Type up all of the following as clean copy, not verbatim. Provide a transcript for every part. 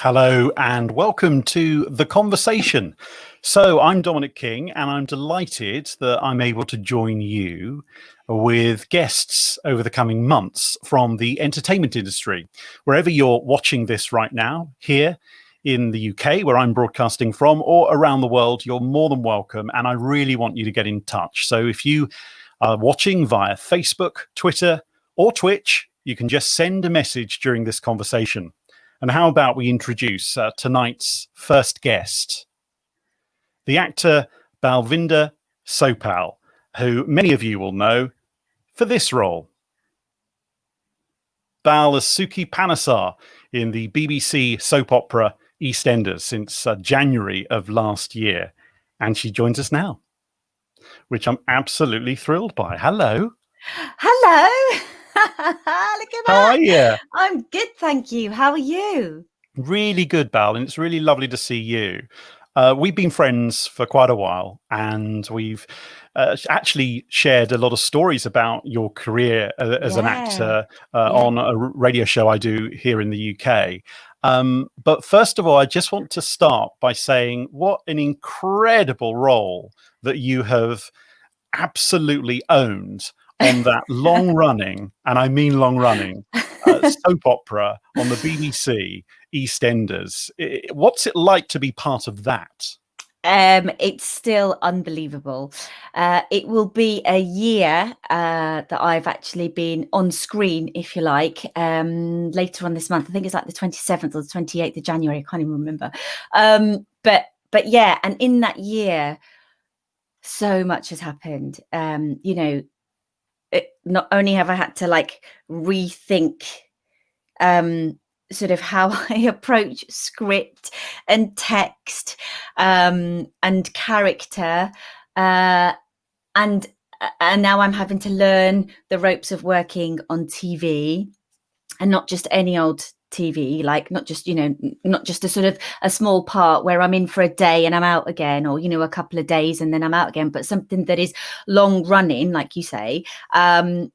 Hello and welcome to The Conversation. So I'm Dominic King and I'm delighted that I'm able to join you with guests over the coming months from the entertainment industry. Wherever you're watching this right now, here in the UK, where I'm broadcasting from, or around the world, you're more than welcome. And I really want you to get in touch. So if you are watching via Facebook, Twitter, or Twitch, you can just send a message during this conversation. And how about we introduce tonight's first guest, the actor Balvinder Sopal, who many of you will know for this role. Bal as Suki Panesar in the BBC soap opera EastEnders since January of last year. And she joins us now, which I'm absolutely thrilled by. Hello. Hello. Look at that. How are you? I'm good, thank you. How are you? Really good, Bal, and it's really lovely to see you. We've been friends for quite a while, and we've actually shared a lot of stories about your career as an actor on a radio show I do here in the UK. But first of all, I just want to start by saying what an incredible role that you have absolutely owned on that long-running, and I mean long-running, soap opera on the BBC, EastEnders. What's it like to be part of that? It's still unbelievable. It will be a year that I've actually been on screen, if you like, later on this month. I think it's like the 27th or the 28th of January. I can't even remember. But yeah, and in that year, so much has happened. You know, not only have I had to like rethink sort of how I approach script and text and character, and now I'm having to learn the ropes of working on TV, and not just any old TV, like not just a sort of a small part where I'm in for a day and I'm out again, or a couple of days and then I'm out again, but something that is long running, like you say, and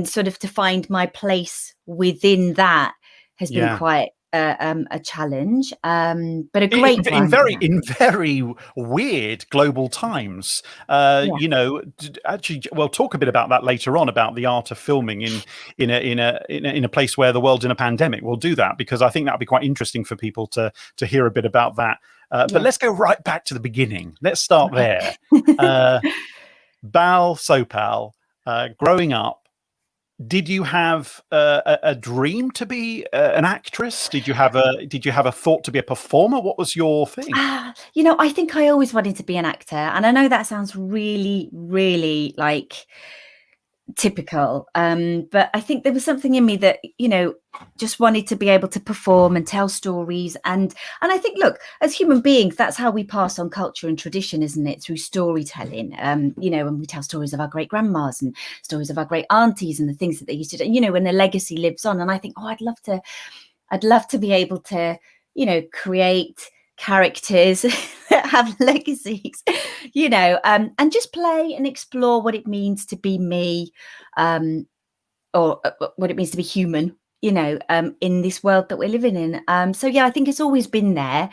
sort of to find my place within that has been quite a challenge, but a great one. In very weird global times. Actually, we'll talk a bit about that later on, about the art of filming in a place where the world's in a pandemic. We'll do that because I think that'll be quite interesting for people to hear a bit about that. But let's go right back to the beginning. Let's start there. Bal Sopal, growing up, did you have a dream to be an actress? Did you have a thought to be a performer? What was your thing? I think I always wanted to be an actor, and I know that sounds really, really like typical, but I think there was something in me that just wanted to be able to perform and tell stories, and I think, look, as human beings, that's how we pass on culture and tradition, isn't it? Through storytelling. And we tell stories of our great grandmas and stories of our great aunties and the things that they used to do, when the legacy lives on. And I think, I'd love to be able to create characters that have legacies, and just play and explore what it means to be me, or what it means to be human, in this world that we're living in. So yeah, I think it's always been there.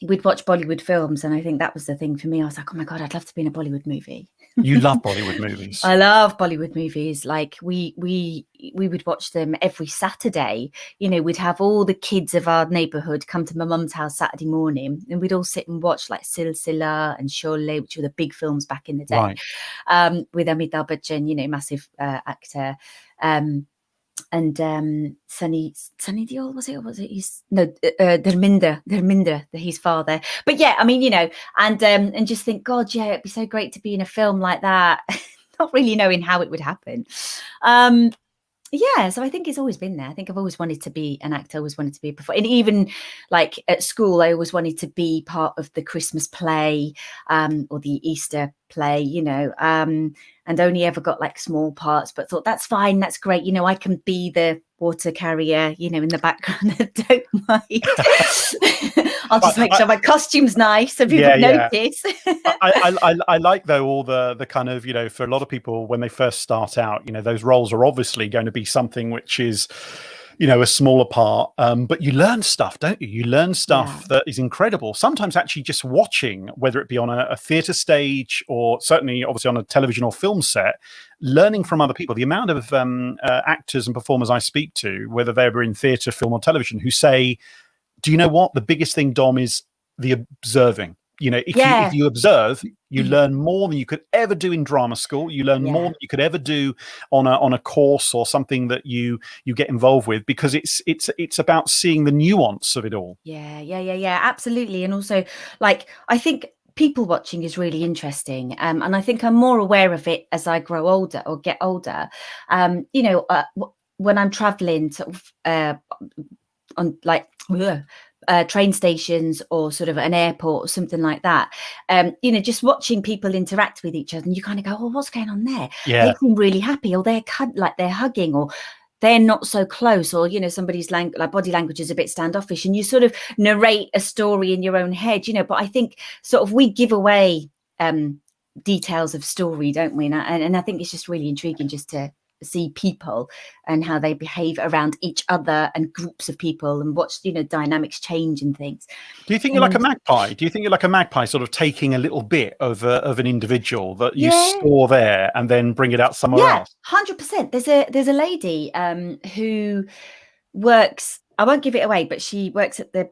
We'd watch Bollywood films, and I think that was the thing for me. I was like, oh my God, I'd love to be in a Bollywood movie. You love Bollywood movies. I love Bollywood movies. Like we would watch them every Saturday. We'd have all the kids of our neighborhood come to my mum's house Saturday morning, and we'd all sit and watch like Silsila and Sholay, which were the big films back in the day, right. With Amitabh Bachchan, massive actor. And Sunny Deol, was it? Or was it? Dharminder, his father. But yeah, I mean, and just think, God, yeah, it'd be so great to be in a film like that. Not really knowing how it would happen. Yeah, so I think it's always been there. I think I've always wanted to be an actor, always wanted to be a performer. And even like at school, I always wanted to be part of the Christmas play, or the Easter play, and only ever got like small parts, but thought that's fine, that's great. I can be the water carrier, in the background. I don't mind. I'll just make sure my costume's nice so people notice. I like, though, all the kind of, for a lot of people when they first start out, those roles are obviously going to be something which is you know, a smaller part, but you learn stuff, don't you? You learn stuff Yeah. that is incredible. Sometimes actually just watching, whether it be on a theatre stage or certainly obviously on a television or film set, learning from other people. The amount of actors and performers I speak to, whether they're in theatre, film or television, who say, do you know what? The biggest thing, Dom, is the observing. You know, if Yeah. you observe, you learn more than you could ever do in drama school. You learn more Yeah. than you could ever do on a course or something that you get involved with, because it's about seeing the nuance of it all. Yeah, absolutely. And also, like, I think people watching is really interesting, and I think I'm more aware of it as I grow older or get older. You know, when I'm traveling sort of on like train stations or sort of an airport or something like that, you know, just watching people interact with each other, and you kind of go, oh, what's going on there? Yeah. They seem really happy, or they're like they're hugging, or they're not so close, or, you know, somebody's like body language is a bit standoffish, and you sort of narrate a story in your own head, you know. But I think sort of we give away details of story, don't we? And I think it's just really intriguing just to see people and how they behave around each other and groups of people, and watch, you know, dynamics change and things. Do you think you're like a magpie? Do you think you're like a magpie, sort of taking a little bit of an individual that you store there and then bring it out somewhere else? 100%. There's a lady who works, I won't give it away, but she works at the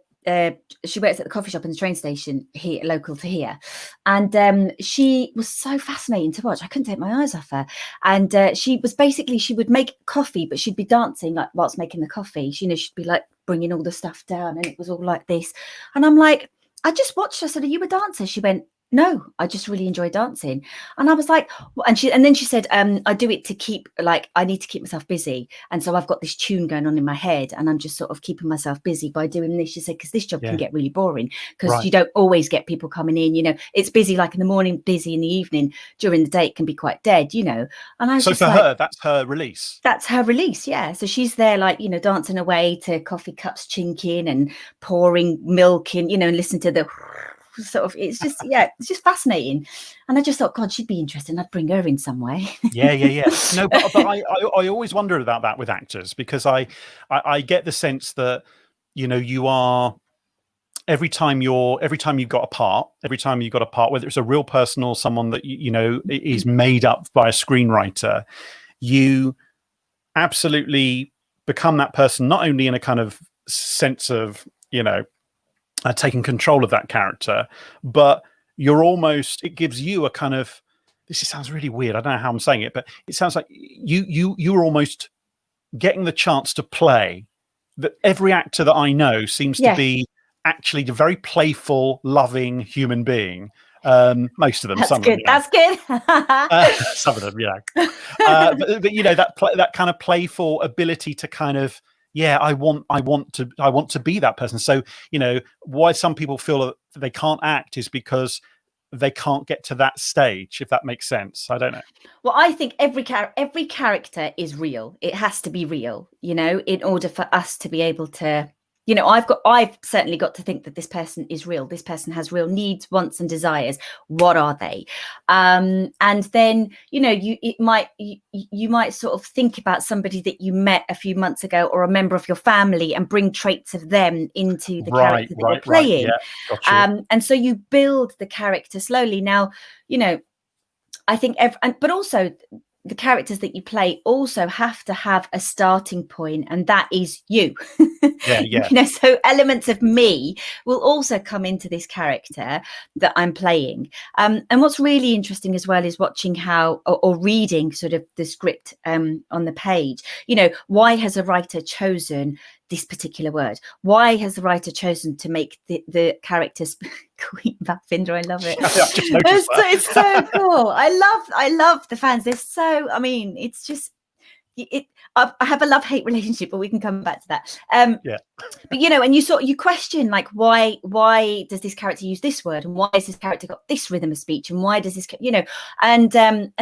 coffee shop in the train station here, local to here, and she was so fascinating to watch. I couldn't take my eyes off her. And she would make coffee, but she'd be dancing like whilst making the coffee. She, you know, she'd be like bringing all the stuff down, and it was all like this. And I'm like, I just watched her. I said, are you a dancer? She went, no, I just really enjoy dancing. And I was like, and then she said, I do it to keep, like, I need to keep myself busy. And so I've got this tune going on in my head, and I'm just sort of keeping myself busy by doing this. She said, because this job can get really boring, because you don't always get people coming in, you know, it's busy like in the morning, busy in the evening, during the day it can be quite dead, you know. And I was so for her, that's her release. That's her release, yeah. So she's there, like, you know, dancing away to coffee cups chinking and pouring milk in, you know, and listen to the sort of, it's just, it's just fascinating. And I just thought, God, she'd be interesting. I'd bring her in some way. Yeah. No, but I always wonder about that with actors, because I get the sense that, you know, you are, every time you've got a part, whether it's a real person or someone that you know is made up by a screenwriter, you absolutely become that person, not only in a kind of sense of, you know, taking control of that character, but you're almost, it gives you a kind of, this sounds really weird, I don't know how I'm saying it, but it sounds like you're almost getting the chance to play. That every actor that I know seems to be actually a very playful, loving human being. Most of them. That's some good. of them, That's good. some of them, but you know, that kind of playful ability to kind of, I want to be that person. So, you know, why some people feel that they can't act is because they can't get to that stage, if that makes sense. I don't know. Well, I think every character is real. It has to be real, you know, in order for us to be able to, you know, I've certainly got to think that this person is real. This person has real needs, wants, and desires. What are they? And then, you know, you might sort of think about somebody that you met a few months ago, or a member of your family, and bring traits of them into the character that you're playing. Gotcha. And so you build the character slowly. Now, you know, I think, but also the characters that you play also have to have a starting point, and that is you. You know, so elements of me will also come into this character that I'm playing. And what's really interesting as well is watching how, or reading sort of the script on the page. You know, why has a writer chosen this particular word? Why has the writer chosen to make the characters Queen Balvinder? I love it. It's so cool. I love the fans. They're so, I mean, it's just, I have a love-hate relationship, but we can come back to that. But you know, and you question, like, why does this character use this word, and why has this character got this rhythm of speech, and why does this, you know, and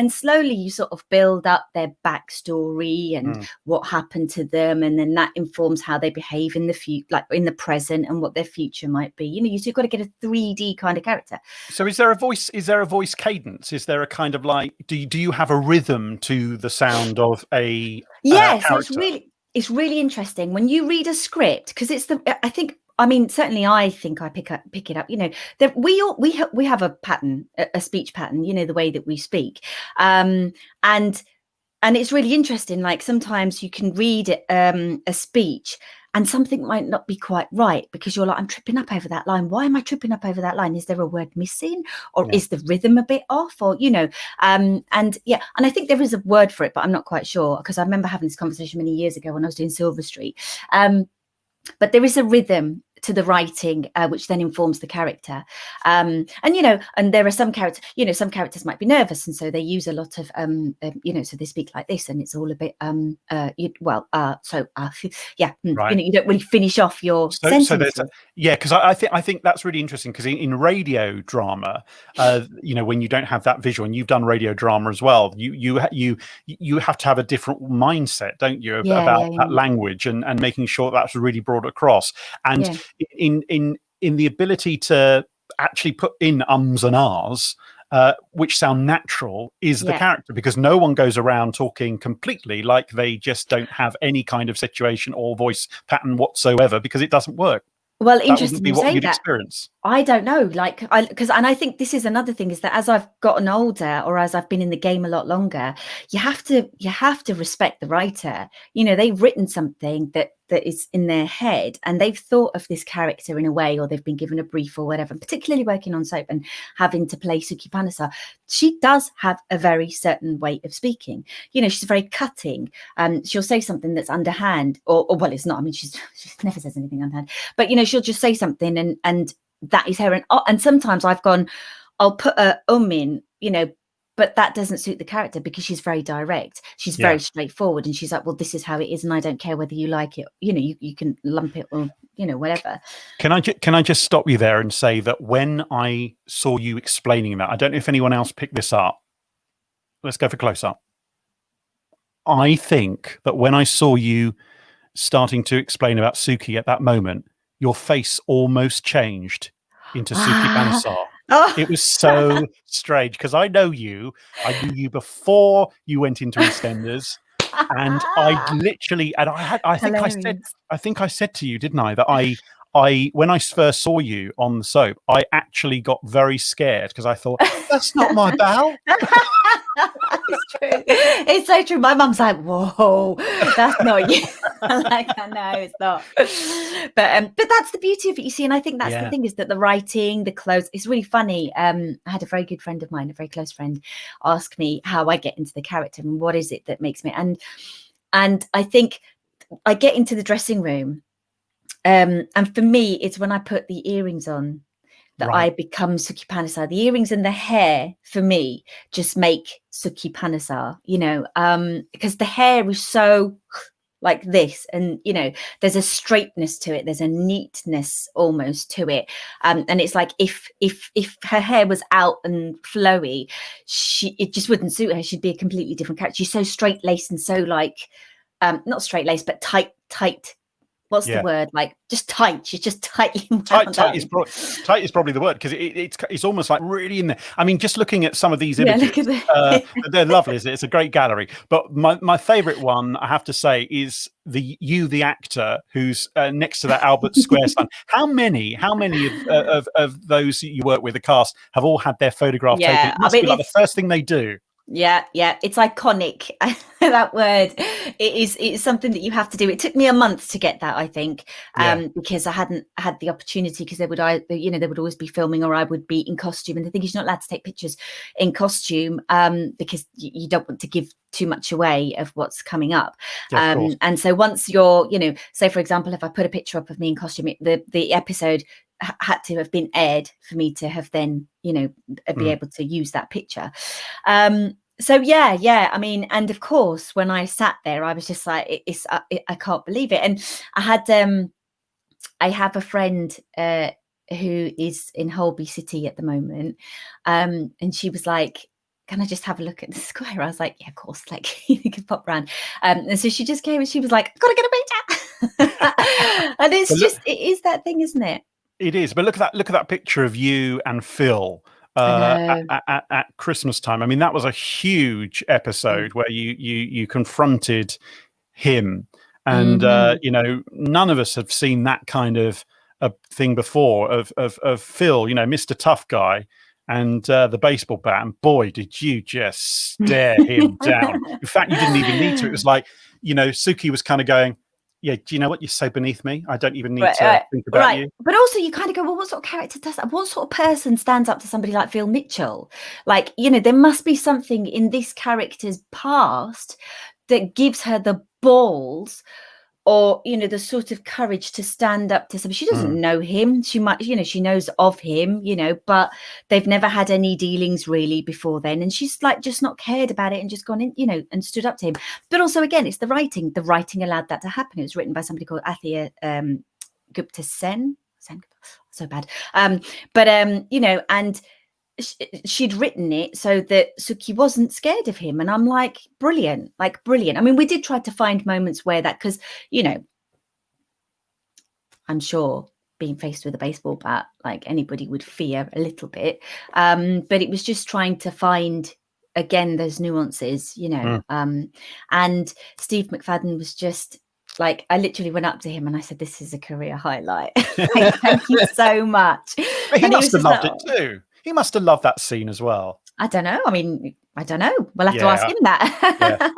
slowly you sort of build up their backstory and what happened to them, and then that informs how they behave in the future, like in the present, and what their future might be. You know, you've got to get a 3D kind of character. So is there a voice cadence? Is there a kind of, like, do you have a rhythm to the sound of a yes, it's really, it's really interesting when you read a script, because it's certainly I think I pick it up, that we have a pattern, a speech pattern, the way that we speak. And it's really interesting. Like sometimes you can read a speech and something might not be quite right because you're like, I'm tripping up over that line. Why am I tripping up over that line? Is there a word missing, or is the rhythm a bit off, or, and I think there is a word for it, but I'm not quite sure, because I remember having this conversation many years ago when I was doing Silver Street. But there is a rhythm to the writing, which then informs the character. And there are some characters, some characters might be nervous, and so they use a lot of, so they speak like this, and it's all a bit, Right. you don't really finish off your sentences. Because I think that's really interesting, because in radio drama, when you don't have that visual, and you've done radio drama as well, you have to have a different mindset, don't you, about that language and making sure that's really brought across. And in the ability to actually put in ums and ahs, which sound natural, is the character, because no one goes around talking completely like they just don't have any kind of situation or voice pattern whatsoever, because it doesn't work. Well, that interesting wouldn't be what you'd that. experience. I don't know, and I think this is another thing, is that as I've gotten older, or as I've been in the game a lot longer, you have to respect the writer. They've written something that is in their head, and they've thought of this character in a way, or they've been given a brief or whatever. And particularly working on soap and having to play Suki Panesar, she does have a very certain way of speaking. She's very cutting. She'll say something that's underhand, or well, it's not. I mean, she never says anything underhand, but she'll just say something, and that is her. And sometimes I'll put a in, but that doesn't suit the character, because she's very direct. She's very straightforward, and she's like, well, this is how it is, and I don't care whether you like it. You can lump it, or whatever. Can I just stop you there and say that when I saw you explaining that, I don't know if anyone else picked this up. Let's go for close up. I think that when I saw you starting to explain about Suki at that moment, your face almost changed into Suki Panesar. Oh. It was so strange, because I knew you before you went into EastEnders, and I literally, and I think I said to you, didn't I, that I when I first saw you on the soap, I actually got very scared, because I thought, that's not my Bal. It's true. It's so true. My mum's like, whoa, that's not you. I'm like, I know it's not. But that's the beauty of it, you see. And I think that's the thing, is that the writing, the clothes, it's really funny. I had a very good friend of mine, a very close friend, ask me how I get into the character and what is it that makes me. And I think I get into the dressing room. And for me, it's when I put the earrings on that I become Suki Panesar. The earrings and the hair, for me, just make Suki Panesar, because the hair is so like this, and there's a straightness to it, there's a neatness almost to it, and it's like if her hair was out and flowy, it just wouldn't suit her. She'd be a completely different character. She's so straight laced and so like not straight laced, but tight. What's the word? Like just tight. She's just tightly tight is probably the word, because it's almost like really in there. I mean, just looking at some of these images, they're lovely. It's a great gallery. But my favourite one, I have to say, is the actor who's next to that Albert Square sign. How many of those you work with, the cast, have all had their photograph taken? It must be like the first thing they do. Yeah, it's iconic. That word, it's something that you have to do. It took me a month to get that, I think, because I hadn't had the opportunity, because they would always be filming, or I would be in costume. And the thing is, you're not allowed to take pictures in costume, because you don't want to give too much away of what's coming up. And so once you're, say for example, if I put a picture up of me in costume, the episode had to have been aired for me to have then, be able to use that picture. So I mean, and of course, when I sat there, I was just like, I can't believe it. And I have a friend who is in Holby City at the moment, and she was like, can I just have a look at the square? I was like, yeah, of course, like you can pop round. And so she just came and she was like, gotta get a picture. And it's it is that thing, isn't it? It is. But look at that picture of you and Phil at Christmas time. I mean, that was a huge episode where you confronted him, And you know, none of us have seen that kind of a thing before of Phil, you know, Mr. Tough Guy, and the baseball bat. And boy, did you just stare him down. In fact, you didn't even need to. It was like, you know, Suki was kind of going, yeah, do you know what? You're so beneath me. I don't even need to think about you. But also you kind of go, well, what sort of character does that? What sort of person stands up to somebody like Phil Mitchell? Like, you know, there must be something in this character's past that gives her the balls, or, you know, the sort of courage to stand up to somebody. She doesn't know him. She might, you know, she knows of him, you know, but they've never had any dealings really before then. And she's like just not cared about it and just gone in, you know, and stood up to him. But also, again, it's the writing. The writing allowed that to happen. It was written by somebody called Athia Gupta Sen. So bad. You know, and she'd written it so that Suki wasn't scared of him. And I'm like, brilliant, like brilliant. I mean, we did try to find moments where that, because, you know, I'm sure being faced with a baseball bat, like anybody would fear a little bit. But it was just trying to find, again, those nuances, you know. And Steve McFadden was just like, I literally went up to him and I said, this is a career highlight. Like, thank you so much. But he must have loved it too. He must have loved that scene as well. I don't know. I mean, I don't know. We'll have to ask him that.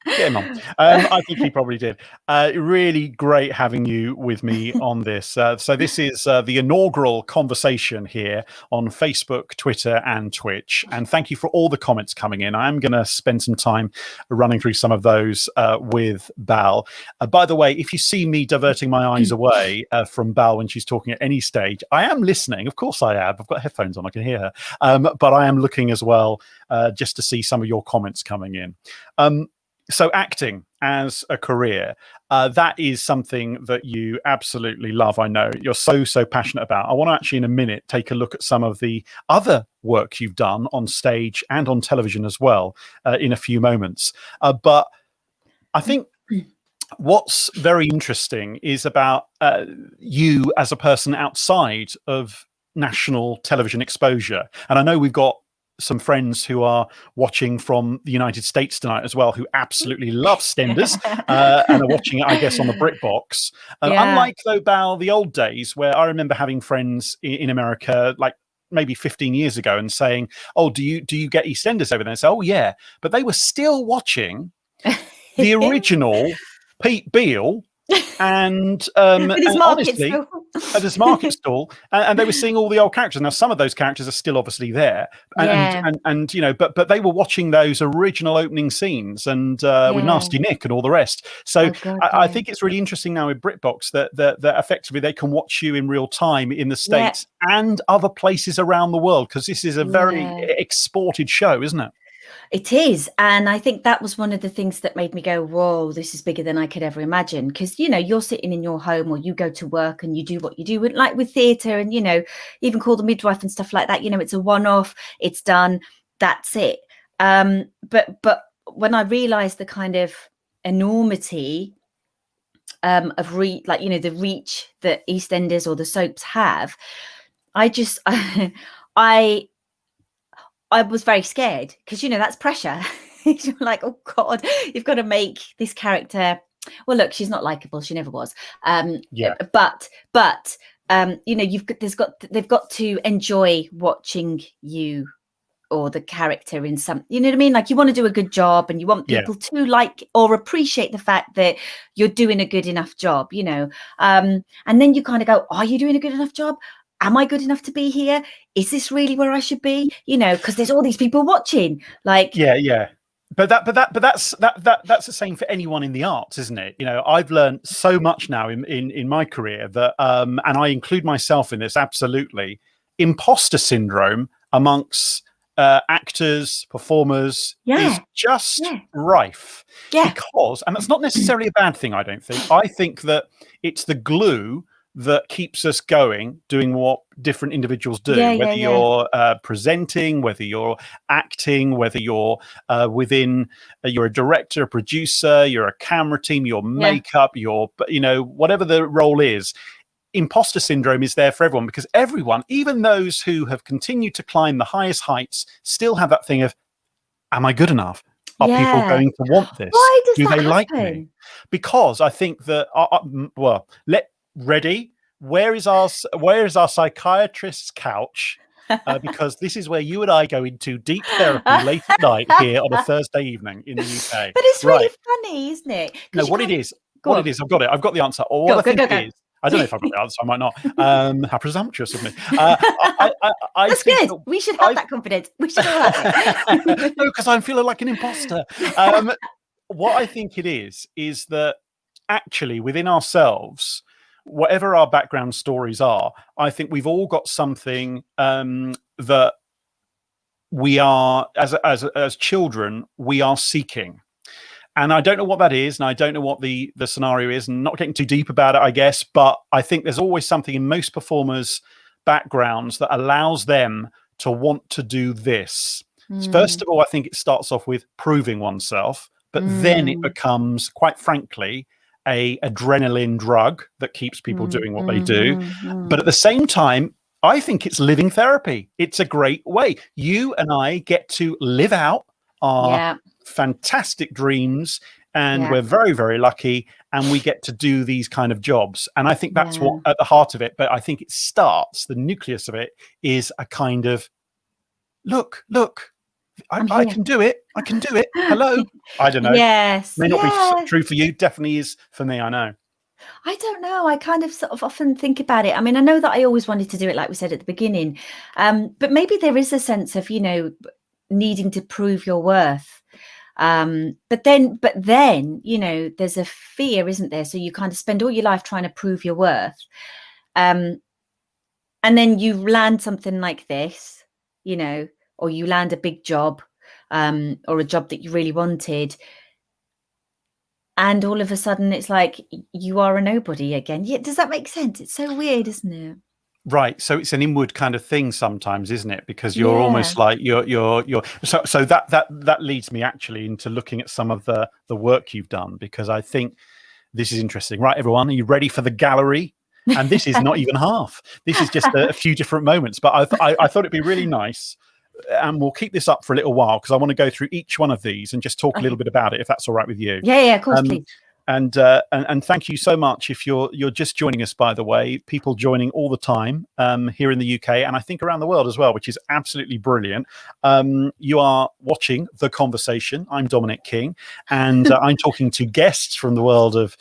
Get him on. I think he probably did. Really great having you with me on this. So this is the inaugural conversation here on Facebook, Twitter, and Twitch. And thank you for all the comments coming in. I am going to spend some time running through some of those with Bal. By the way, if you see me diverting my eyes away from Bal when she's talking at any stage, I am listening. Of course I am. I've got headphones on. I can hear her. But I am looking as well just to see some of your comments coming in. So acting as a career, that is something that you absolutely love. I know you're so passionate about. I want to actually in a minute take a look at some of the other work you've done on stage and on television as well in a few moments. But I think what's very interesting is about you as a person outside of national television exposure. And I know we've got some friends who are watching from the United States tonight as well, who absolutely love EastEnders and are watching it, I guess, on the BritBox. Unlike, though, Bal, the old days where I remember having friends in America, like maybe 15 years ago, and saying, "Oh, do you get EastEnders over there?" And say, "Oh, yeah," but they were still watching the original Pete Beale. And honestly, at this market stall, and they were seeing all the old characters. Now, some of those characters are still obviously there, and you know, but they were watching those original opening scenes, and with Nasty Nick and all the rest. So I think it's really interesting now with BritBox that effectively they can watch you in real time in the States and other places around the world, because this is a very exported show, isn't it? It is. And I think that was one of the things that made me go, whoa, this is bigger than I could ever imagine. Because, you know, you're sitting in your home or you go to work and you do what you do, and like with theatre and, you know, even Call the Midwife and stuff like that, you know, it's a one-off, it's done, that's it. But when I realised the kind of enormity of the reach that EastEnders or the soaps have, I was very scared, because, you know, that's pressure. You're like, oh God, you've got to make this character. Well, look, she's not likable. She never was. But you know, they've got to enjoy watching you or the character in some, you know what I mean? Like, you want to do a good job, and you want people to like or appreciate the fact that you're doing a good enough job, you know. And then you kind of go, are you doing a good enough job? Am I good enough to be here? Is this really where I should be? You know, because there's all these people watching. Like, but that's the same for anyone in the arts, isn't it? You know, I've learned so much now in my career that, and I include myself in this, absolutely, imposter syndrome amongst actors, performers is just rife. Because, and that's not necessarily a bad thing, I don't think. I think that it's the glue that keeps us going, doing what different individuals do, whether you're presenting, whether you're acting, whether you're you're a director, a producer, you're a camera team, your makeup, your, you know, whatever the role is. Imposter syndrome is there for everyone, because everyone, even those who have continued to climb the highest heights, still have that thing of, am I good enough? Are people Yeah. going to want this? Why does Do that they like me? happen? Because I think that ready. Where is our psychiatrist's couch? Because this is where you and I go into deep therapy late at night here on a Thursday evening in the UK. But it's Right. really funny, isn't it? 'Cause No, you what it can't- is, Go what on. it is, I've got it. I've got the answer. Or Go, what I think go, it go. is, I don't know if I've got the answer. I might not. How presumptuous of me. I That's think good. that We should have that confidence. We should all have it. no, because I'm feeling like an imposter. What I think it is that actually within ourselves, whatever our background stories are, I think we've all got something that we are, as children, we are seeking. And I don't know what that is, and I don't know what the scenario is, and not getting too deep about it, I guess. But I think there's always something in most performers' backgrounds that allows them to want to do this. First of all, I think it starts off with proving oneself, but then it becomes, quite frankly, a adrenaline drug that keeps people doing what they do. But at the same time, I think it's living therapy. It's a great way. You and I get to live out our fantastic dreams, and we're very, very lucky, and we get to do these kind of jobs. And I think that's what at the heart of it. But I think it starts, the nucleus of it is a kind of look, I can do it. I can do it. Hello. I don't know. Yes. May not be true for you. Definitely is for me. I know. I don't know. I kind of sort of often think about it. I mean, I know that I always wanted to do it, like we said at the beginning. But maybe there is a sense of, needing to prove your worth. But then, there's a fear, isn't there? So you kind of spend all your life trying to prove your worth. And then you land something like this, or you land a big job, or a job that you really wanted. And all of a sudden it's like you are a nobody again. Yeah, does that make sense? It's so weird, isn't it? Right. So it's an inward kind of thing sometimes, isn't it? Because you're almost like you're so that leads me actually into looking at some of the work you've done, because I think this is interesting. Right, everyone, are you ready for the gallery? And this is not even half. This is just a few different moments. But I thought it'd be really nice, and we'll keep this up for a little while because I want to go through each one of these and just talk a little bit about it, if that's all right with you. Yeah, of course, please. And thank you so much. If you're just joining us, by the way, people joining all the time here in the UK, and I think around the world as well, which is absolutely brilliant. You are watching The Conversation. I'm Dominic King, and I'm talking to guests from the world of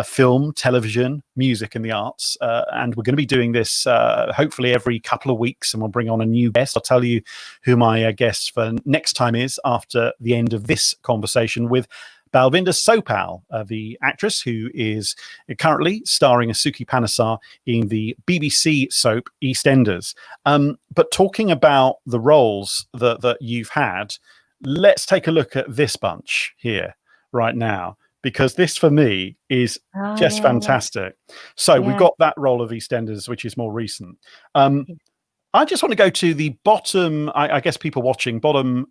film, television, music, and the arts. And we're going to be doing this hopefully every couple of weeks, and we'll bring on a new guest. I'll tell you who my guest for next time is after the end of this conversation with Balvinder Sopal, the actress who is currently starring as Suki Panesar in the BBC soap EastEnders. But talking about the roles that you've had, let's take a look at this bunch here right now, because this for me is just fantastic. So we've got that role of EastEnders, which is more recent. I just want to go to the bottom, I guess people watching, bottom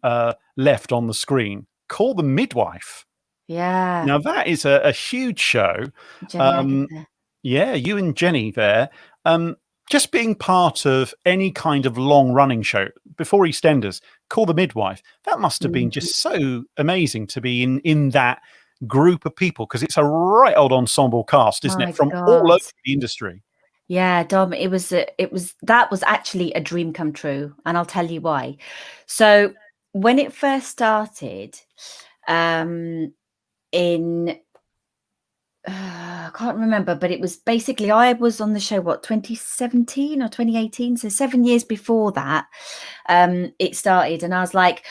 left on the screen. Call the Midwife. Yeah. Now that is a huge show. Yeah, you and Jenny there. Just being part of any kind of long running show before EastEnders, Call the Midwife, that must have been just so amazing to be in that group of people, because it's a right old ensemble cast, isn't it, from all over the industry. Yeah, Dom, that was actually a dream come true, and I'll tell you why. So when it first started, I can't remember, but it was basically, I was on the show 2017 or 2018, so 7 years before that it started, and I was like,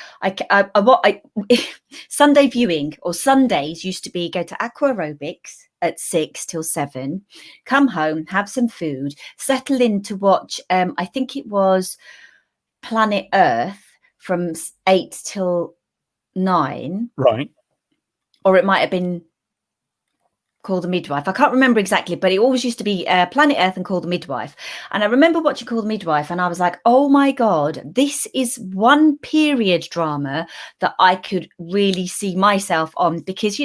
Sunday viewing, or Sundays used to be go to aqua aerobics at 6 till 7, come home, have some food, settle in to watch I think it was Planet Earth from 8 till 9, right? Or it might have been Call the Midwife. I can't remember exactly, but it always used to be Planet Earth and Call the Midwife. And I remember watching Call the Midwife, and I was like, oh my God, this is one period drama that I could really see myself on, because,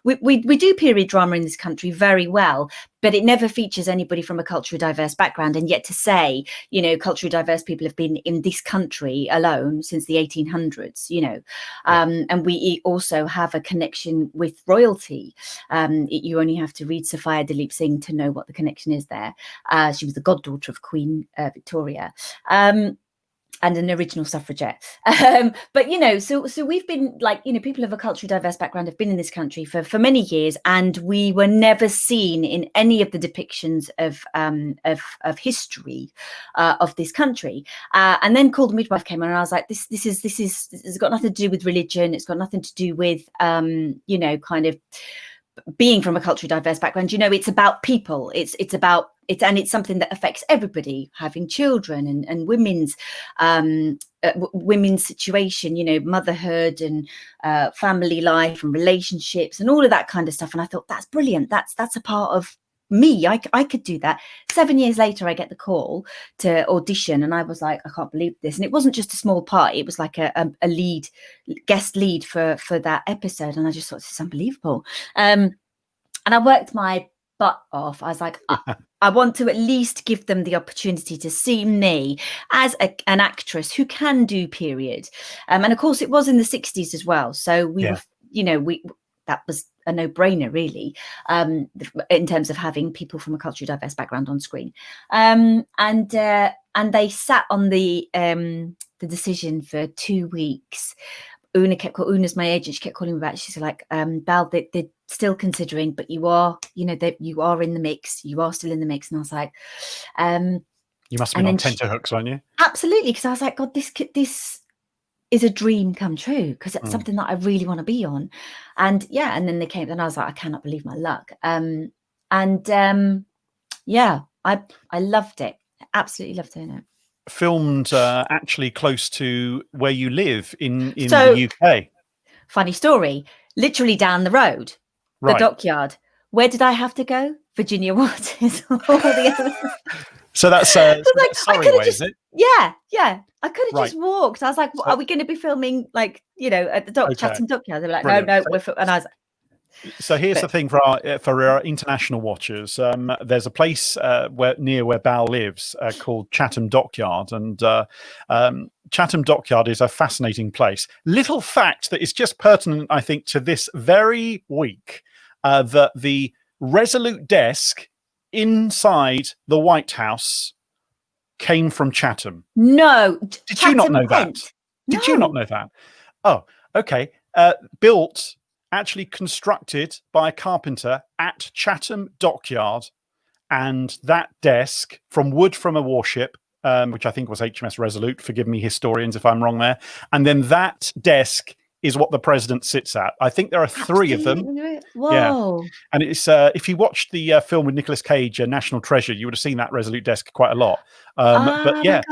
we do period drama in this country very well, but it never features anybody from a culturally diverse background. And yet to say, you know, culturally diverse people have been in this country alone since the 1800s, you know, and we also have a connection with royalty. You only have to read Sophia Dilip Singh to know what the connection is there. She was the goddaughter of Queen Victoria. And an original suffragette. But, you know, so we've been like, you know, people of a culturally diverse background have been in this country for many years, and we were never seen in any of the depictions of history of this country. And then Call the Midwife came on, and I was like, this has got nothing to do with religion. It's got nothing to do with, you know, kind of being from a culturally diverse background. You know, it's about people. It's about it, and it's something that affects everybody, having children and women's situation, you know, motherhood and family life and relationships and all of that kind of stuff. And I thought, that's brilliant. That's a part of me. I could do that. 7 years later, I get the call to audition, and I was like, I can't believe this. And it wasn't just a small part. It was like a guest lead for that episode. And I just thought, this is unbelievable. And I worked my butt off. I was like, I want to at least give them the opportunity to see me as an actress who can do period. And of course, it was in the 60s as well. So we were, you know, that was a no-brainer, really, in terms of having people from a culturally diverse background on screen. And they sat on the decision for 2 weeks. Una's my agent. She kept calling me back. She's like, Bal, they're still considering, but you are, you know, that you are in the mix. You are still in the mix. And I was like, you must have been on tenterhooks, weren't you? Absolutely, because I was like, God, this is a dream come true, because it's something that I really want to be on. And yeah, and then they came, and I was like, I cannot believe my luck. Yeah, I loved it. I absolutely loved it. Filmed actually close to where you live in the UK. Funny story, literally down the road, the dockyard. Where did I have to go? Virginia Waters. So that's Surrey way, is it? Yeah. I could have just walked. I was like, are we going to be filming, like, you know, at the Chatham Dockyard? They were like, brilliant. No, and I was like, so here's the thing for our international watchers. There's a place near where Bal lives called Chatham Dockyard, and Chatham Dockyard is a fascinating place. Little fact that is just pertinent, I think, to this very week, that the Resolute desk inside the White House came from Chatham. No, did you not know that? Did you not know that? Oh, okay. Built. Actually constructed by a carpenter at Chatham Dockyard, and that desk from wood from a warship, which I think was HMS Resolute, forgive me historians if I'm wrong there, and then that desk is what the president sits at. I think there are three of them. Whoa. Yeah. And it's if you watched the film with Nicolas Cage, National Treasure, you would have seen that Resolute desk quite a lot. But yeah.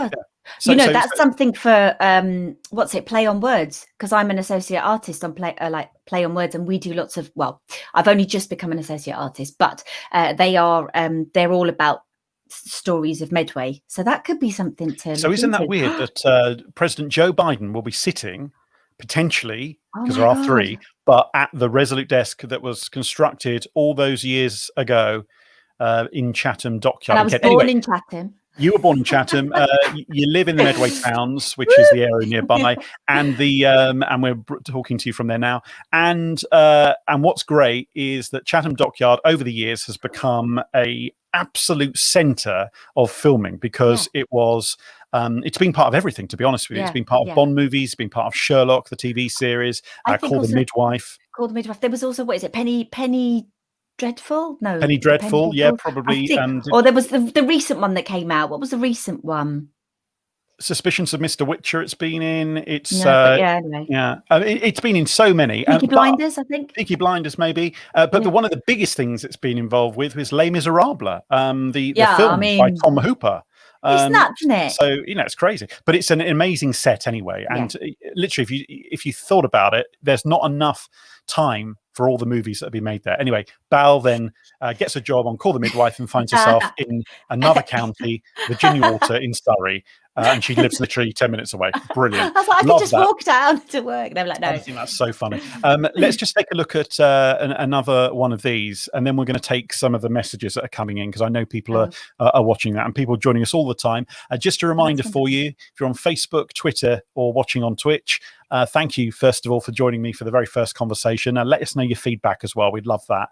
So, that's something for play on words, because I'm an associate artist on play on words, and we do lots of, well, I've only just become an associate artist, but they're all about stories of Medway, so that could be something to so isn't that weird that President Joe Biden will be sitting potentially, because there are three, but at the Resolute desk that was constructed all those years ago in Chatham Dockyard. And I was born in Chatham. You were born in Chatham. You live in the Medway Towns, which is the area nearby, and and we're talking to you from there now. And what's great is that Chatham Dockyard over the years has become a absolute centre of filming, because it was. It's been part of everything, to be honest with you. It's been part of Bond movies, it's been part of Sherlock, the TV series, Called the Midwife. Called the Midwife. There was also, what is it, Penny Dreadful? No. Penny Dreadful, yeah, probably. Or there was the recent one that came out. What was the recent one? Suspicions of Mr. Witcher it's been in. It's anyway. It's been in so many. Peaky Blinders, I think. Peaky Blinders, maybe. But one of the biggest things it's been involved with was Les Miserables, the film by Tom Hooper. It's nuts, isn't it? So, you know, it's crazy, but it's an amazing set anyway. And literally, if you thought about it, there's not enough time for all the movies that have been made there. Anyway, Bal then gets a job on Call the Midwife and finds herself in another county, Virginia Water in Surrey, and she lives literally 10 minutes away. Brilliant. I was like, I could just that. walk down to work. And I'm like, no. I think that's so funny. Let's just take a look at another one of these, and then we're going to take some of the messages that are coming in, because I know people are watching that, and people joining us all the time. Just a reminder for you, if you're on Facebook, Twitter, or watching on Twitch, thank you, first of all, for joining me for the very first conversation. Let us know your feedback as well. We'd love that.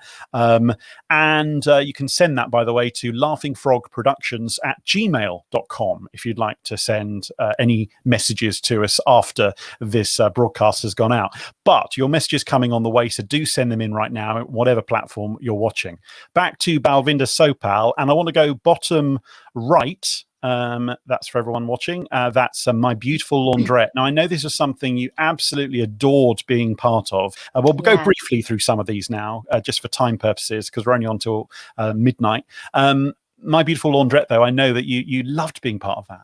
And you can send that, by the way, to laughingfrogproductions@gmail.com if you'd like to send any messages to us after this broadcast has gone out. But your messages coming on the way, so do send them in right now, whatever platform you're watching. Back to Balvinder Sopal, and I want to go bottom right. That's for everyone watching. That's My Beautiful Laundrette. Now, I know this is something you absolutely adored being part of. We'll go briefly through some of these now, just for time purposes, because we're only on till midnight. My Beautiful Laundrette, though, I know that you loved being part of that.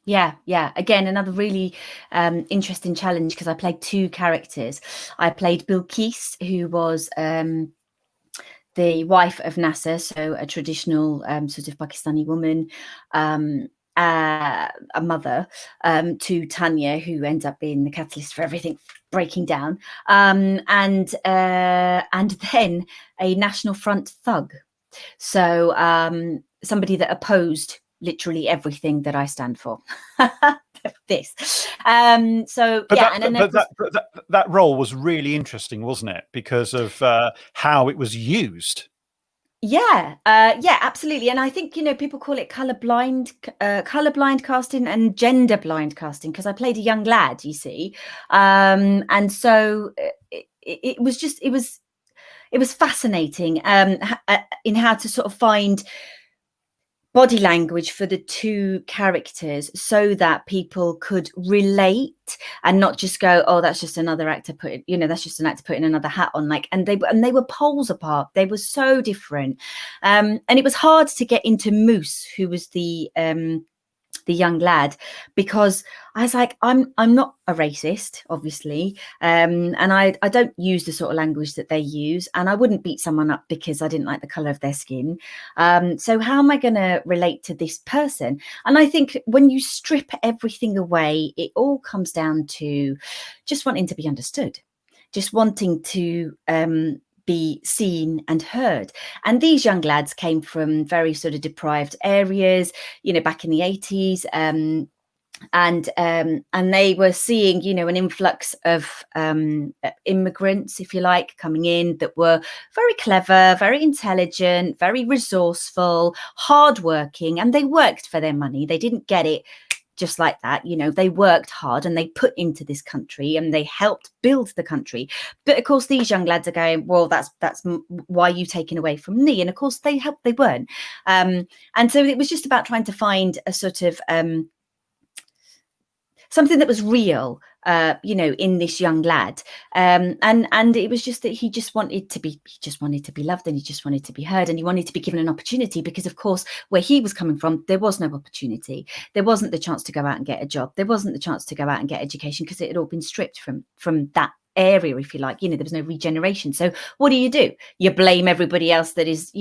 Yeah. Again, another really interesting challenge, because I played two characters. I played Bilkis, who was the wife of Nasser, so a traditional sort of Pakistani woman, a mother to Tanya, who ends up being the catalyst for everything breaking down, and then a National Front thug. So somebody that opposed literally everything that I stand for. This. That role was really interesting, wasn't it? Because of how it was used. Yeah, absolutely. And I think, people call it colorblind casting and gender blind casting, because I played a young lad, you see. And so it was fascinating in how to sort of find body language for the two characters, so that people could relate and not just go, oh, that's just another actor that's just an actor putting another hat on. And they were poles apart. They were so different. And it was hard to get into Moose, who was the young lad, because I was like, I'm not a racist, obviously, and I don't use the sort of language that they use, and I wouldn't beat someone up because I didn't like the color of their skin. So how am I going to relate to this person? And I think when you strip everything away, it all comes down to just wanting to be understood, just wanting to be seen and heard. And these young lads came from very sort of deprived areas, back in the 80s. And they were seeing, an influx of immigrants, if you like, coming in, that were very clever, very intelligent, very resourceful, hardworking, and they worked for their money. They didn't get it just like that. They worked hard and they put into this country and they helped build the country. But of course, these young lads are going, well, that's why you taken away from me. And of course, they weren't. And so it was just about trying to find a sort of something that was real, in this young lad. And it was just that he just wanted to be loved, and he just wanted to be heard, and he wanted to be given an opportunity, because of course, where he was coming from, there was no opportunity. There wasn't the chance to go out and get a job. There wasn't the chance to go out and get education, because it had all been stripped from that area, if you like. There was no regeneration. So what do? You blame everybody else that is,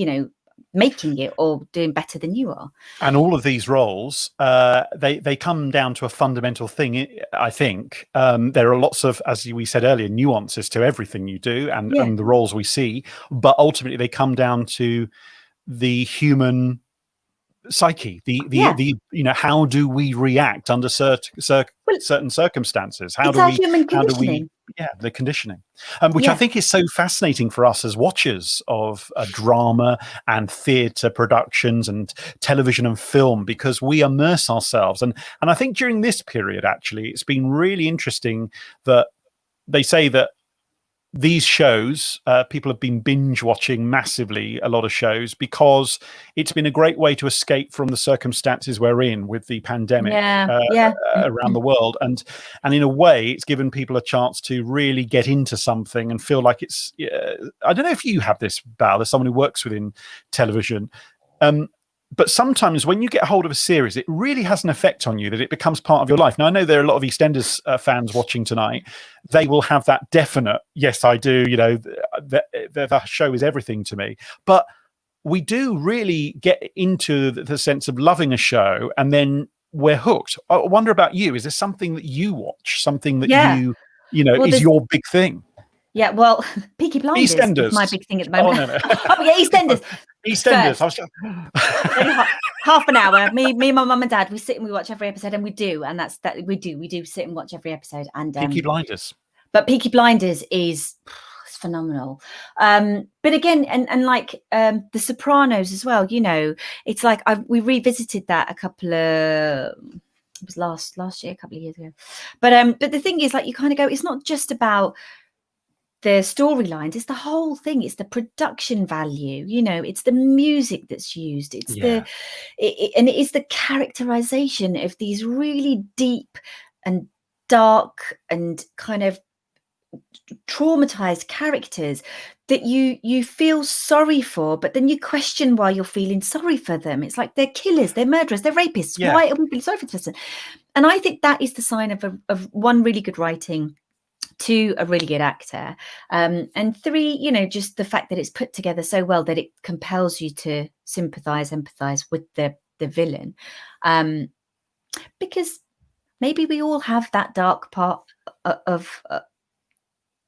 making it or doing better than you are. And all of these roles, they come down to a fundamental thing, I think. There are lots of, as we said earlier, nuances to everything you do and the roles we see, but ultimately they come down to the human psyche, the how do we react under certain circumstances? How do we the conditioning, which I think is so fascinating for us as watchers of drama and theatre productions and television and film, because we immerse ourselves. And I think during this period, actually, it's been really interesting that they say that these shows, people have been binge watching massively a lot of shows, because it's been a great way to escape from the circumstances we're in with the pandemic around the world. And in a way, it's given people a chance to really get into something and feel like it's, I don't know if you have this, Bal, as someone who works within television. but sometimes when you get hold of a series, it really has an effect on you that it becomes part of your life. Now, I know there are a lot of EastEnders fans watching tonight. They will have that definite, yes, I do, the show is everything to me. But we do really get into the sense of loving a show and then we're hooked. I wonder about you. Is there something that you watch, something that is your big thing? Yeah, well, Peaky Blinders is my big thing at the moment. Oh, no. Oh yeah, EastEnders. EastEnders. Only half an hour. Me, my mum and dad, we sit and we watch every episode, and we do, and that's that we do sit and watch every episode. And Peaky Blinders. But Peaky Blinders is it's phenomenal. But again, and like The Sopranos as well. It's like we revisited that a couple of. It was last year, a couple of years ago. But the thing is, like, you kind of go, it's not just about the storylines, it's the whole thing. It's the production value, it's the music that's used, it's and it is the characterization of these really deep and dark and kind of traumatized characters that you feel sorry for, but then you question why you're feeling sorry for them. It's like they're killers, they're murderers, they're rapists. Why are we feeling sorry for this person? And I think that is the sign of one, really good writing, two, a really good actor, and three, just the fact that it's put together so well that it compels you to empathize with the villain, because maybe we all have that dark part of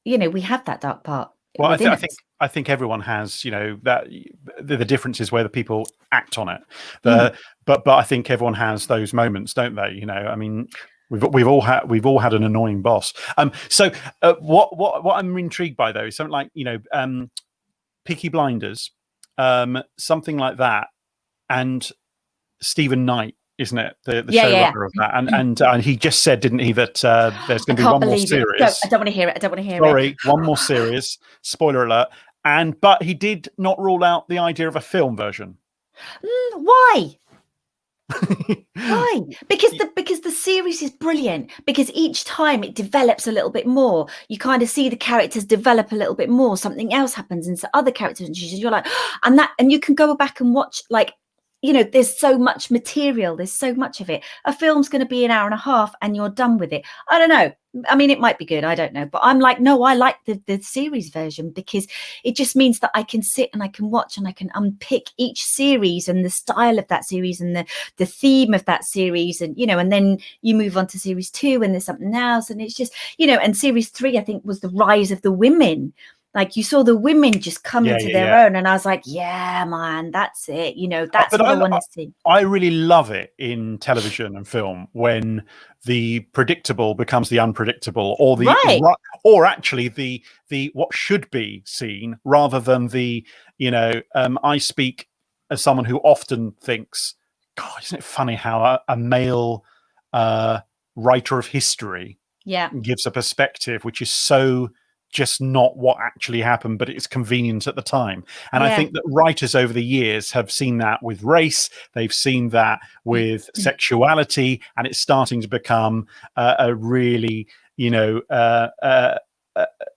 we have that dark part. Well, I think everyone has, that the difference is where the people act on it. But I think everyone has those moments, don't they? I mean, we've all had an annoying boss. So what I'm intrigued by though is something like Peaky Blinders, something like that, and Stephen Knight, isn't it? The showrunner of that, and he just said, didn't he, that there's going to be one more series. No, I don't want to hear it. Sorry, one more series. Spoiler alert. But he did not rule out the idea of a film version. Why? Why? Because the series is brilliant, because each time it develops a little bit more. You kind of see the characters develop a little bit more. Something else happens and so other characters, and you're like, and you can go back and watch, like, there's so much material, there's so much of it. A film's going to be an hour and a half and you're done with it. I don't know. I mean, it might be good, I don't know, but I'm like, no, I like the series version, because it just means that I can sit and I can watch and I can unpick each series and the style of that series and the theme of that series, and and then you move on to series 2 and there's something else, and it's just and series 3 I think was the rise of the women. Like, you saw the women just come into their own, and I was like, yeah, man, that's it. That's what I want to see. I really love it in television and film when the predictable becomes the unpredictable, or or actually the what should be seen rather than the I speak as someone who often thinks, God, isn't it funny how a male writer of history gives a perspective which is so just not what actually happened, but it's convenient at the time. And I think that writers over the years have seen that with race, they've seen that with sexuality, and it's starting to become a really,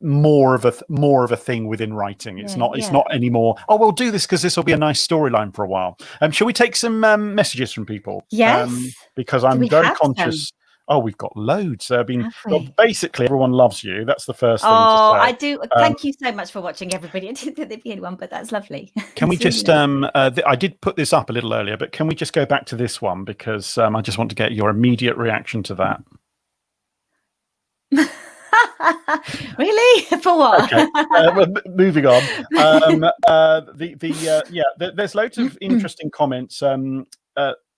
more of a thing within writing. It's not anymore, oh, we'll do this because this will be a nice storyline for a while. Shall we take some messages from people? Yes. Because I'm very conscious. Oh, we've got loads. Basically, everyone loves you. That's the first thing to say. I do. Thank you so much for watching, everybody. I didn't think there'd be anyone, but that's lovely. Can we just, I did put this up a little earlier, but can we just go back to this one? Because I just want to get your immediate reaction to that. Really? For what? Okay. Moving on. There's loads of interesting comments.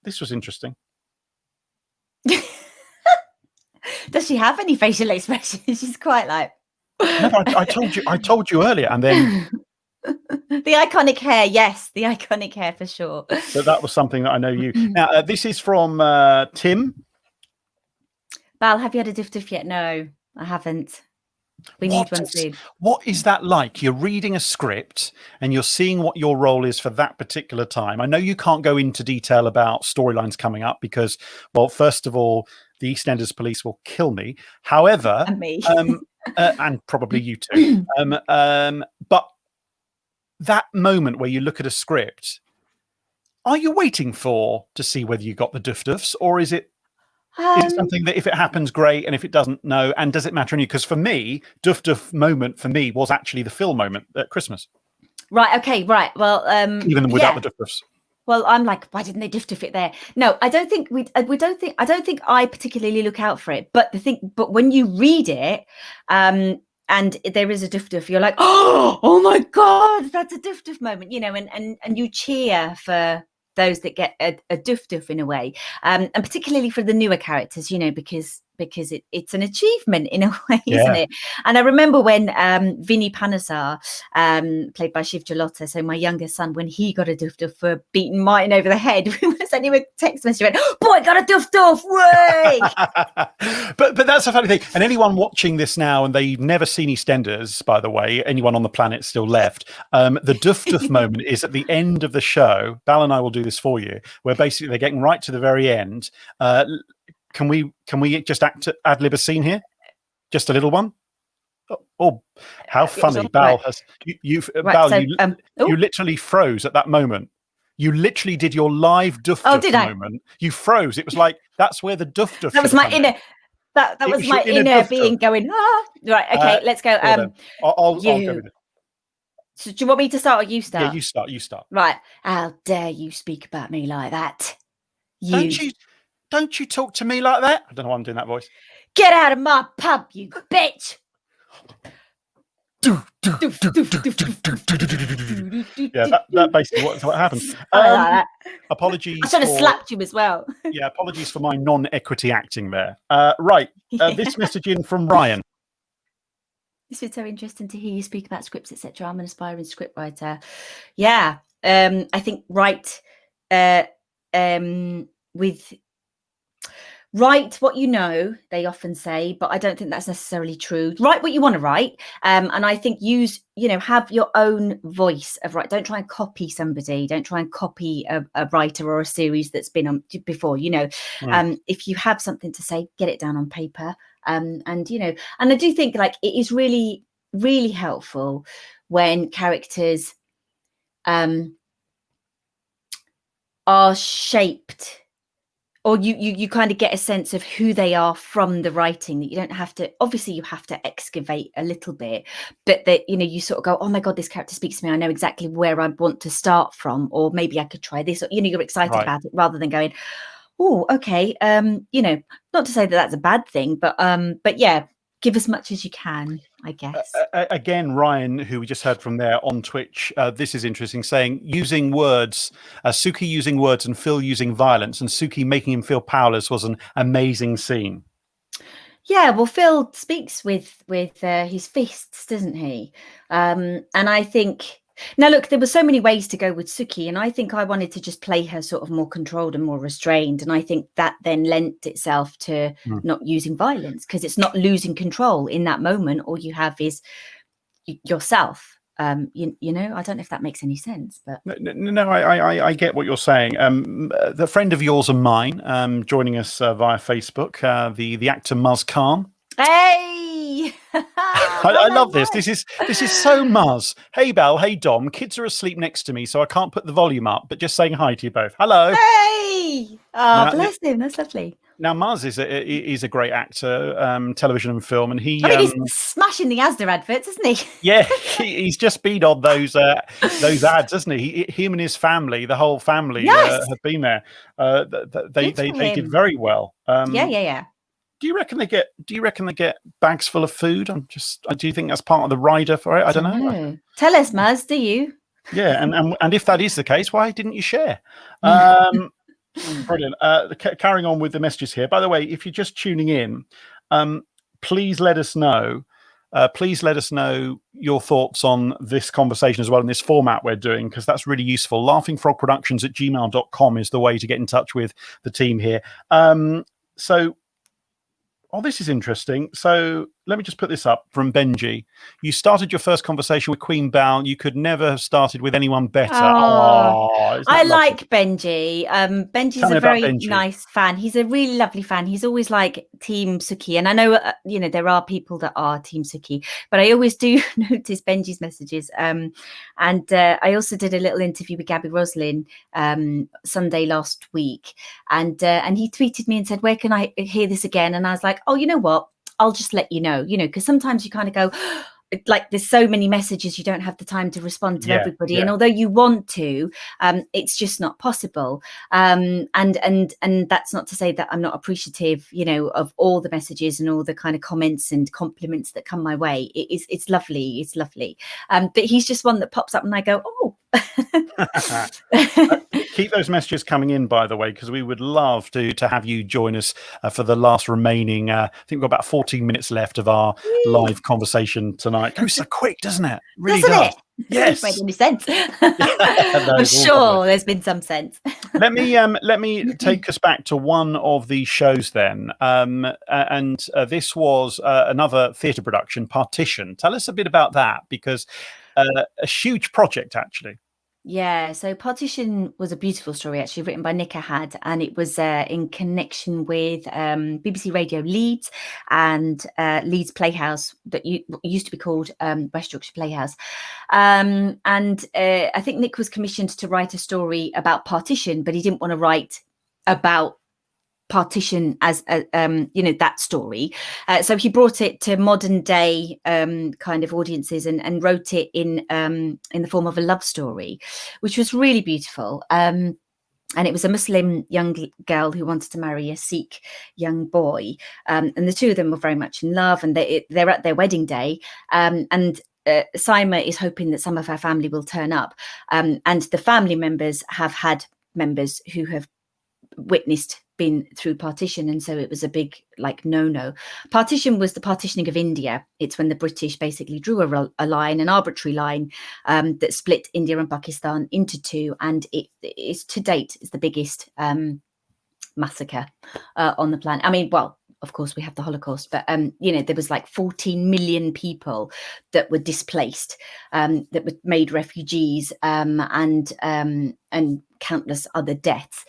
This was interesting. Does she have any facial expressions? She's quite like. No, I told you earlier, and then the iconic hair. Yes, the iconic hair for sure. So that was something that I know you. Now this is from Tim. Bal, have you had a diff yet? No, I haven't. We need one soon. What is that like? You're reading a script and you're seeing what your role is for that particular time. I know you can't go into detail about storylines coming up because, well, first of all, the EastEnders police will kill me. However, and me, and probably you too. But that moment where you look at a script, are you waiting to see whether you got the Doofdos, or is it something that if it happens, great, and if it doesn't, no? And does it matter on you? Because for me, Doofdos moment for me was actually the Phil moment at Christmas. Right. Okay. Right. Well, even without the Doofdos. Well, I'm like, why didn't they Doof it there? No, I don't think I don't think I particularly look out for it. But but when you read it, and there is a Doof, you're like, oh my God, that's a Doof moment, you know, and you cheer for those that get a Doof in a way, and particularly for the newer characters, you know, because it's an achievement in a way, isn't it? And I remember when Suki Panesar, played by Shiv Jalota, so my youngest son, when he got a Doof for beating Martin over the head, we were sending him a text message, went, boy, got a Doof, way! but that's a funny thing. And anyone watching this now, and they've never seen EastEnders, by the way, anyone on the planet still left, the Doof moment is at the end of the show. Bal and I will do this for you, where basically they're getting right to the very end. Can we just ad lib a scene here? Just a little one? Oh, how funny. Bal has you literally froze at that moment. You literally did your live Doof moment. You froze. It was like that's where the Doof that was my inner that was my inner being going, right, okay, let's go. I'll go with it. So do you want me to start or you start? Yeah, you start. Right. How dare you speak about me like that? Don't you talk to me like that? I don't know why I'm doing that voice. Get out of my pub, you bitch! Yeah, that basically what happened. I like that. Apologies. I should have slapped you as well. Yeah, apologies for my non-equity acting there. Right, this message in from Ryan. This is so interesting to hear you speak about scripts, etc. I'm an aspiring scriptwriter. Yeah, I think write what you know, they often say, but I don't think that's necessarily true. Write what you want to write, and I think have your own voice of write. Don't try and copy somebody. Don't try and copy a writer or a series that's been on before. If you have something to say, get it down on paper. And I do think like it is really, really helpful when characters are shaped, or you kind of get a sense of who they are from the writing, that you don't have to, obviously you have to excavate a little bit, but that, you sort of go, oh my God, this character speaks to me. I know exactly where I want to start from, or maybe I could try this, or, you're excited about it rather than going, oh, okay. Not to say that that's a bad thing, but yeah, give as much as you can, I guess. Again, Ryan, who we just heard from there on Twitch, this is interesting, saying using words, Suki using words and Phil using violence, and Suki making him feel powerless was an amazing scene. Yeah, well, Phil speaks with his fists, doesn't he? And I think, now look, there were so many ways to go with Suki, and I think I wanted to just play her sort of more controlled and more restrained, and I think that then lent itself to not using violence, because it's not losing control in that moment. All you have is yourself. I don't know if that makes any sense, but no, I get what you're saying. The friend of yours and mine, joining us via Facebook, the actor Muz Khan. Hey, I love this. This is so Muz. Hey Bal, hey Dom. Kids are asleep next to me, so I can't put the volume up. But just saying hi to you both. Hello. Hey. Oh, bless him. That's lovely. Now Muz is a great actor, television and film, and he's smashing the Asda adverts, isn't he? Yeah, he's just been on those ads, hasn't he? Him and his family, the whole family, have been there. They did very well. Yeah. Do you reckon they get bags full of food? Do you think that's part of the rider for it? I don't know. Tell us, Muz, do you? Yeah, and if that is the case, why didn't you share? Brilliant. Carrying on with the messages here. By the way, if you're just tuning in, please let us know. Please let us know your thoughts on this conversation as well in this format we're doing, because that's really useful. laughingfrogproductions@gmail.com is the way to get in touch with the team here. This is interesting. So let me just put this up from Benji. You started your first conversation with Queen Bal. You could never have started with anyone better. Oh, Isn't I that lovely? like Benji. Benji's Tell me a about very Benji. nice fan. He's a really lovely fan. He's always like Team Suki. And I know, there are people that are Team Suki, but I always do notice Benji's messages. And I also did a little interview with Gabby Roslin Sunday last week. And he tweeted me and said, where can I hear this again? And I was like, oh, you know what? I'll just let you know, because sometimes you kind of go, like there's so many messages, you don't have the time to respond to everybody. And although you want to, it's just not possible. And that's not to say that I'm not appreciative, of all the messages and all the kind of comments and compliments that come my way. It's lovely. It's lovely. But he's just one that pops up and I go, oh. Keep those messages coming in, by the way, because we would love to have you join us for the last remaining. I think we've got about 14 minutes left of our live conversation tonight. Goes so quick, doesn't it? Really doesn't does. it? Yes. Doesn't make any sense. No, I'm sure there's been some sense. let me take us back to one of the shows then, and this was another theatre production, Partition. Tell us a bit about that, because a huge project actually. Yeah, so Partition was a beautiful story actually written by Nick Ahad, and it was in connection with BBC Radio Leeds and Leeds Playhouse that used to be called West Yorkshire Playhouse. And I think Nick was commissioned to write a story about partition, but he didn't want to write about partition as that story, so he brought it to modern day kind of audiences and wrote it in the form of a love story, which was really beautiful. And it was a Muslim young girl who wanted to marry a Sikh young boy, and the two of them were very much in love, and they're at their wedding day, and Saima is hoping that some of her family will turn up, and the family members have had members who have been through partition, and so it was a big no. Partition was the partitioning of India. It's when the British basically drew a line, an arbitrary line, that split India and Pakistan into two, and it is to date is the biggest massacre on the planet. I mean, well, of course we have the Holocaust, but there was 14 million people that were displaced, that were made refugees, and countless other deaths.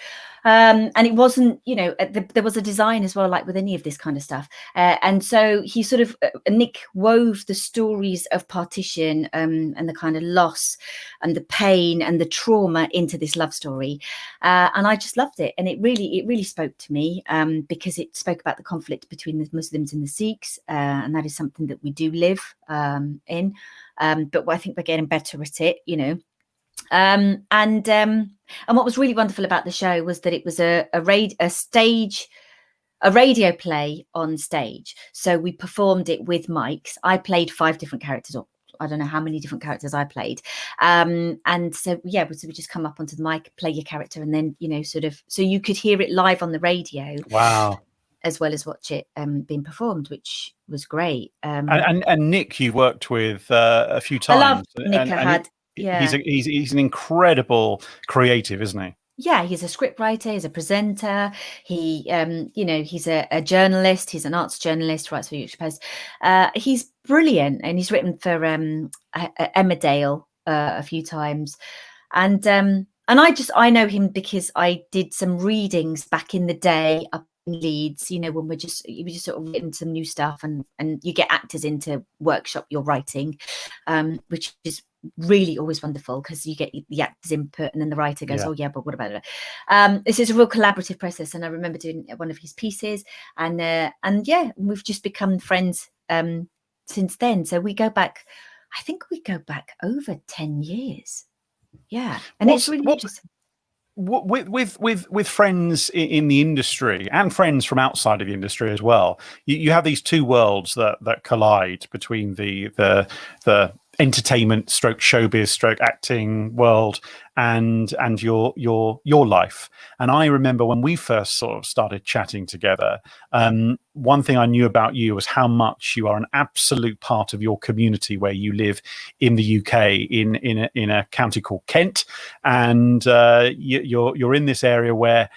And it wasn't, there was a design as well, like with any of this kind of stuff. And so he sort of, Nick wove the stories of partition and the kind of loss and the pain and the trauma into this love story. And I just loved it. And it really spoke to me, because it spoke about the conflict between the Muslims and the Sikhs. And that is something that we do live in. But I think we're getting better at it, and what was really wonderful about the show was that it was a radio play on stage. So we performed it with mics. I played 5 different characters, or I don't know how many different characters I played. And so we just come up onto the mic, play your character, and then so you could hear it live on the radio. Wow. As well as watch it being performed, which was great. And Nick, you worked with a few times. I love Nick Ahad. Yeah, he's an incredible creative, isn't he? Yeah, he's a scriptwriter, he's a presenter, he's a journalist, he's an arts journalist, writes for Yorkshire Post. He's brilliant, and he's written for Emmerdale a few times. And I know him because I did some readings back in the day up in Leeds, when we just sort of written some new stuff, and you get actors in to workshop your writing, which is really always wonderful, because you get the actor's input and then the writer goes, oh yeah, but what about it? This is a real collaborative process, and I remember doing one of his pieces, and we've just become friends since then. So we go back over 10 years. Yeah, and it's really interesting. With friends in the industry and friends from outside of the industry as well, you have these two worlds that collide between the entertainment stroke showbiz stroke acting world and your life. And I remember when we first sort of started chatting together, one thing I knew about you was how much you are an absolute part of your community where you live in the UK, in a county called Kent, and you're in this area where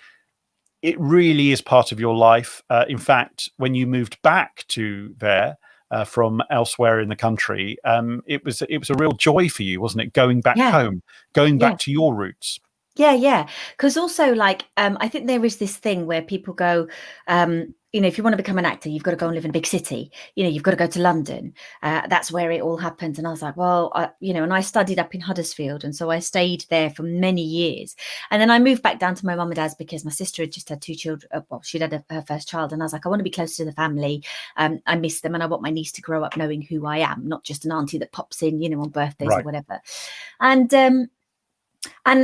it really is part of your life. In fact, when you moved back to there, from elsewhere in the country, it was a real joy for you, wasn't it? Going back home, going back to your roots. Yeah. Because also, like, I think there is this thing where people go, if you want to become an actor, you've got to go and live in a big city. You've got to go to London. That's where it all happens. And I was like, well, and I studied up in Huddersfield. And so I stayed there for many years. And then I moved back down to my mum and dad's because my sister had just had 2 children. Well, she'd had her first child. And I was like, I want to be close to the family. I miss them. And I want my niece to grow up knowing who I am, not just an auntie that pops in, on birthdays or whatever. And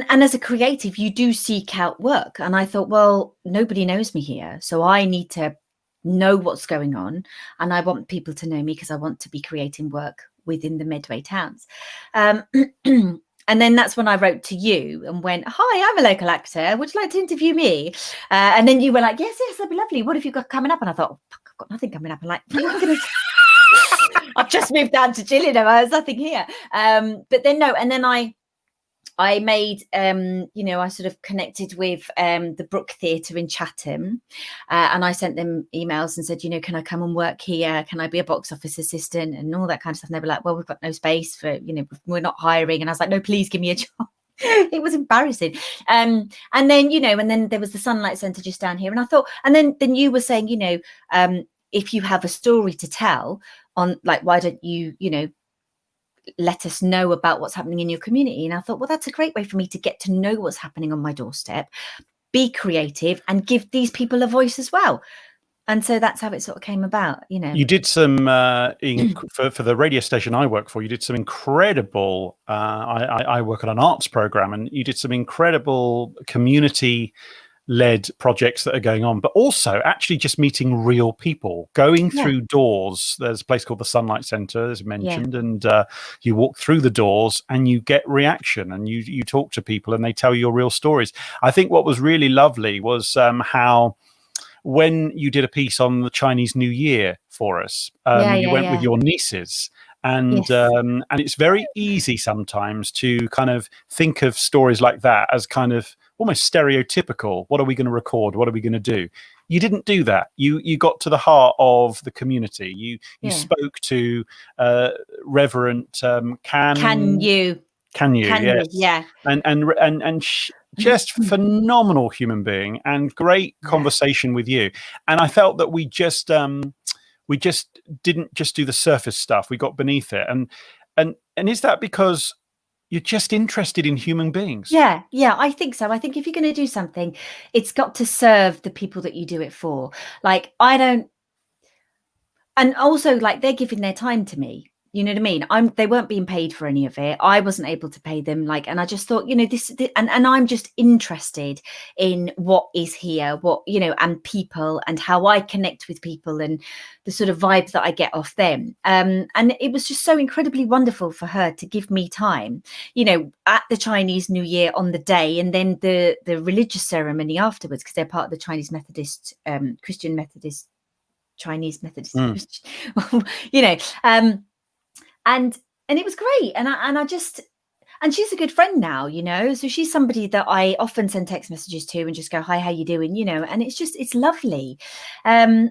as a creative, you do seek out work. And I thought, well, nobody knows me here. So I need to know what's going on. And I want people to know me because I want to be creating work within the Medway towns. And then that's when I wrote to you and went, hi, I'm a local actor. Would you like to interview me? And then you were like, yes, that'd be lovely. What have you got coming up? And I thought, oh, fuck, I've got nothing coming up. I'm like, I've just moved down to Gillingham. There's nothing here. But then no. And then I made, I sort of connected with the Brook Theatre in Chatham, and I sent them emails and said, can I come and work here? Can I be a box office assistant and all that kind of stuff? And they were like, well, we've got no space for, we're not hiring. And I was like, no, please give me a job. It was embarrassing. And then, and then there was the Sunlight Centre just down here. And I thought, and then you were saying, if you have a story to tell on, like, why don't you, let us know about what's happening in your community. And I thought, well, that's a great way for me to get to know what's happening on my doorstep, be creative and give these people a voice as well. And so that's how it sort of came about, You did some, for the radio station I work for, you did some incredible, I work on an arts program, and you did some incredible community-led projects that are going on, but also actually just meeting real people, going through doors. There's a place called the Sunlight Centre, as mentioned, and you walk through the doors and you get reaction, and you talk to people and they tell your real stories. I think what was really lovely was how when you did a piece on the Chinese New Year for us, you went with your nieces. And it's very easy sometimes to kind of think of stories like that as kind of almost stereotypical. What are we going to record? What are we going to do? You didn't do that. You got to the heart of the community. You spoke to Reverend Can you? Yes. Yeah. And just phenomenal human being and great conversation with you. And I felt that we just didn't just do the surface stuff. We got beneath it. And is that because you're just interested in human beings? Yeah, I think so. I think if you're going to do something, it's got to serve the people that you do it for. Like, and also, like, they're giving their time to me. You know what I mean? They weren't being paid for any of it. I wasn't able to pay them. Like, and I just thought, and I'm just interested in what is here, and people and how I connect with people and the sort of vibe that I get off them. And it was just so incredibly wonderful for her to give me time, at the Chinese New Year on the day, and then the religious ceremony afterwards, because they're part of the Chinese Methodist, Christian Methodist, Chinese Methodist, And it was great. And she's a good friend now, so she's somebody that I often send text messages to and just go, hi, how you doing? And it's lovely. And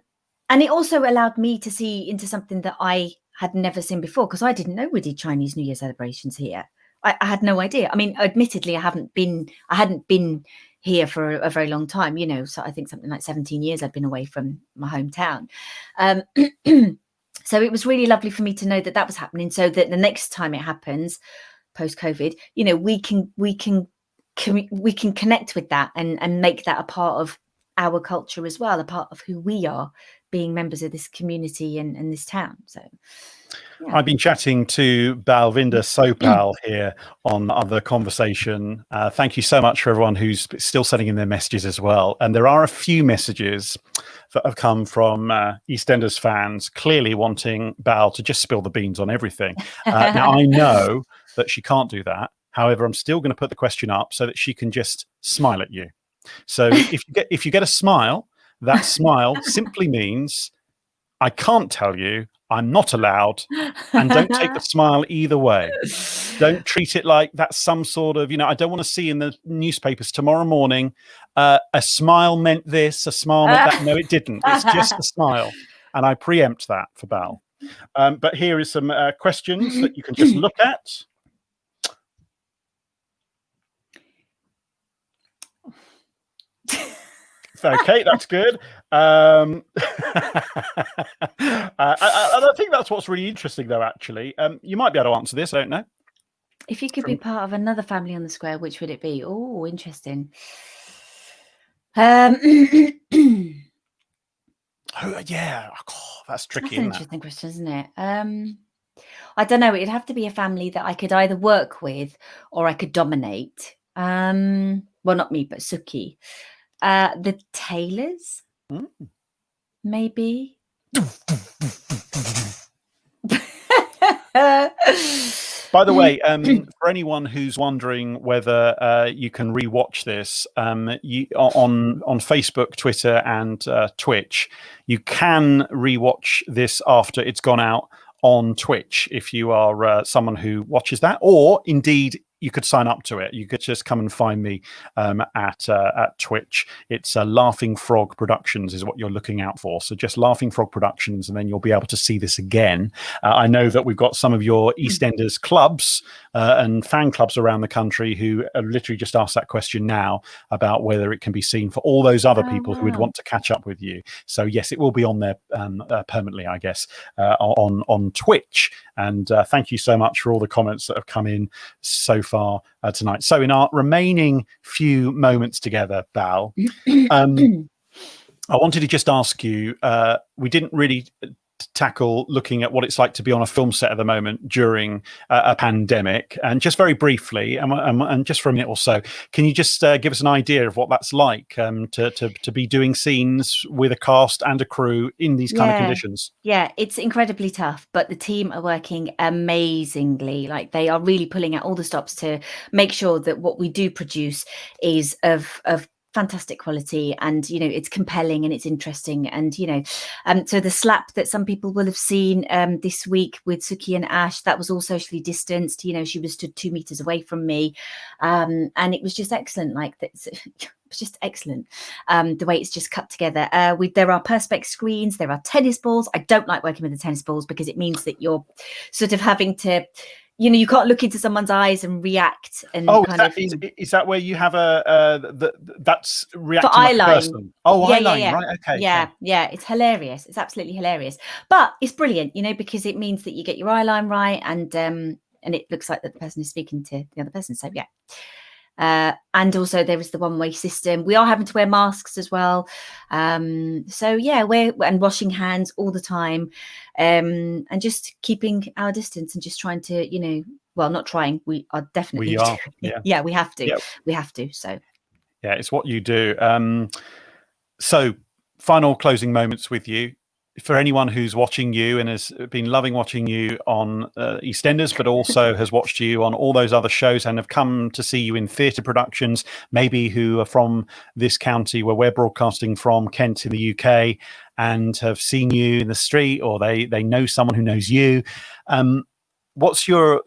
it also allowed me to see into something that I had never seen before, because I didn't know we did Chinese New Year celebrations here. I had no idea. I mean, admittedly, I hadn't been here for a very long time, so I think something like 17 years I'd been away from my hometown. So it was really lovely for me to know that was happening, so that the next time it happens, post-COVID, we can connect with that and make that a part of our culture as well, a part of who we are, being members of this community and this town. So I've been chatting to Balvinder Sopal here on the conversation. Thank you so much for everyone who's still sending in their messages as well. And there are a few messages that have come from EastEnders fans clearly wanting Bal to just spill the beans on everything. Now, I know that she can't do that. However, I'm still going to put the question up so that she can just smile at you. So if you get a smile, that smile simply means I can't tell you, I'm not allowed, and don't take the smile either way. Don't treat it like that's some sort of, I don't want to see in the newspapers tomorrow morning, a smile meant this, a smile meant that. No, it didn't. It's just a smile. And I preempt that for Bal. But here is some questions that you can just look at. Okay, that's good. I think that's what's really interesting, though, actually. You might be able to answer this, I don't know. If you could be part of another family on the square, which would it be? Oh, interesting. Oh, yeah. Oh, that's tricky. That's an interesting question, isn't it? I don't know. It'd have to be a family that I could either work with or I could dominate. Well, not me, but Suki. The Taylors, maybe. By the way, for anyone who's wondering whether you can rewatch this, on Facebook, Twitter, and Twitch, you can rewatch this after it's gone out on Twitch if you are someone who watches that, or indeed you could sign up to it. You could just come and find me at Twitch. It's Laughing Frog Productions is what you're looking out for. So just Laughing Frog Productions, and then you'll be able to see this again. I know that we've got some of your EastEnders clubs and fan clubs around the country who literally just asked that question now about whether it can be seen for all those other people who would want to catch up with you. So yes, it will be on there permanently, I guess, on Twitch. And thank you so much for all the comments that have come in so far tonight. So in our remaining few moments together, Bal, I wanted to just ask you, we didn't really tackle looking at what it's like to be on a film set at the moment during a pandemic, and just very briefly, and just for a minute or so, can you just give us an idea of what that's like to be doing scenes with a cast and a crew in these kind of conditions? Yeah, it's incredibly tough, but the team are working amazingly. Like, they are really pulling out all the stops to make sure that what we do produce is of fantastic quality, and it's compelling and it's interesting, and so the slap that some people will have seen this week with Suki and Ash, that was all socially distanced. She was stood 2 meters away from me, and it was just excellent. Like, that it was just excellent, the way it's just cut together. There are perspex screens, there are tennis balls. I don't like working with the tennis balls because it means that you're sort of having to, you can't look into someone's eyes and react. And is that where you have that's reacting for like eyeline? a person? Oh, yeah, eyeline, yeah. Right? Okay. Yeah. It's hilarious. It's absolutely hilarious. But it's brilliant, because it means that you get your eyeline right, and it looks like that the person is speaking to the other person. So yeah. And also there is the one-way system. We are having to wear masks as well. So yeah, and washing hands all the time, and just keeping our distance, and just trying to, well, not trying. We are definitely. We are. Yeah, we have to. Yeah. We have to. So. Yeah, it's what you do. So final closing moments with you. For anyone who's watching you and has been loving watching you on EastEnders, but also has watched you on all those other shows and have come to see you in theatre productions, maybe who are from this county where we're broadcasting from, Kent in the UK, and have seen you in the street, or they know someone who knows you. What's your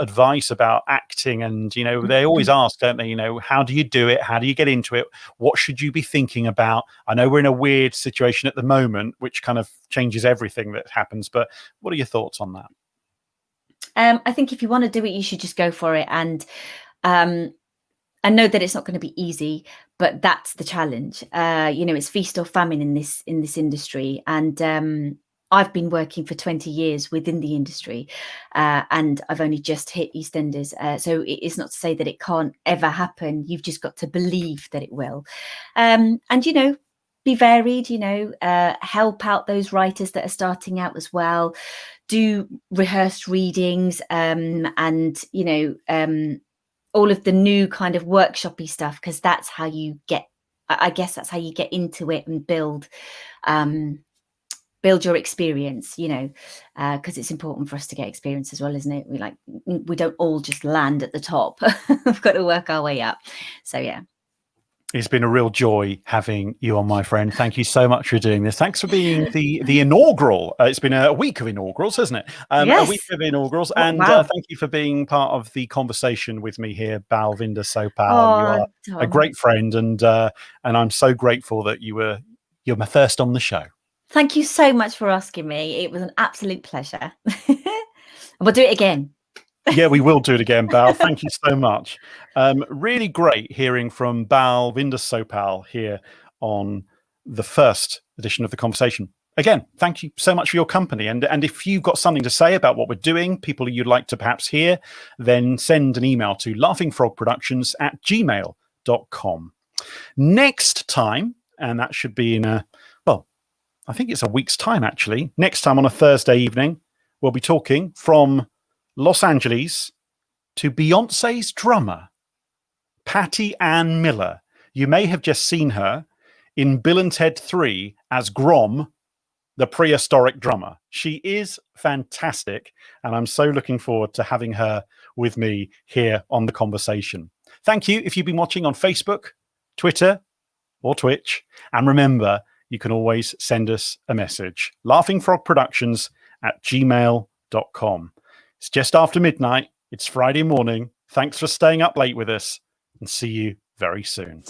advice about acting? And they always ask, don't they, how do you do it, how do you get into it, what should you be thinking about? I know we're in a weird situation at the moment which kind of changes everything that happens, but what are your thoughts on that? I think if you want to do it, you should just go for it, and I know that it's not going to be easy, but that's the challenge. It's feast or famine in this industry, and I've been working for 20 years within the industry, and I've only just hit EastEnders. So it's not to say that it can't ever happen. You've just got to believe that it will. And, be varied, help out those writers that are starting out as well. Do rehearsed readings, and, all of the new kind of workshopy stuff, because that's how you get, I guess that's how you get into it and build your experience, because it's important for us to get experience as well, isn't it? We don't all just land at the top. We've got to work our way up. So yeah. It's been a real joy having you on, my friend. Thank you so much for doing this. Thanks for being the inaugural. It's been a week of inaugurals, hasn't it? Yes. A week of inaugurals. And wow. Thank you for being part of the conversation with me here, Balvinder Sopal. Oh, you are a great friend, and I'm so grateful that you're my first on the show. Thank you so much for asking me. It was an absolute pleasure. We'll do it again. Yeah, we will do it again, Bal. Thank you so much. Really great hearing from Balvinder Sopal here on the first edition of The Conversation. Again, thank you so much for your company. And if you've got something to say about what we're doing, people you'd like to perhaps hear, then send an email to laughingfrogproductions@gmail.com. Next time, and that should be in I think it's a week's time, actually. Next time on a Thursday evening, we'll be talking from Los Angeles to Beyonce's drummer, Patty Ann Miller. You may have just seen her in Bill and Ted 3 as Grom, the prehistoric drummer. She is fantastic, and I'm so looking forward to having her with me here on The Conversation. Thank you if you've been watching on Facebook, Twitter, or Twitch. And remember, you can always send us a message. laughingfrogproductions@gmail.com. It's just after midnight. It's Friday morning. Thanks for staying up late with us, and see you very soon.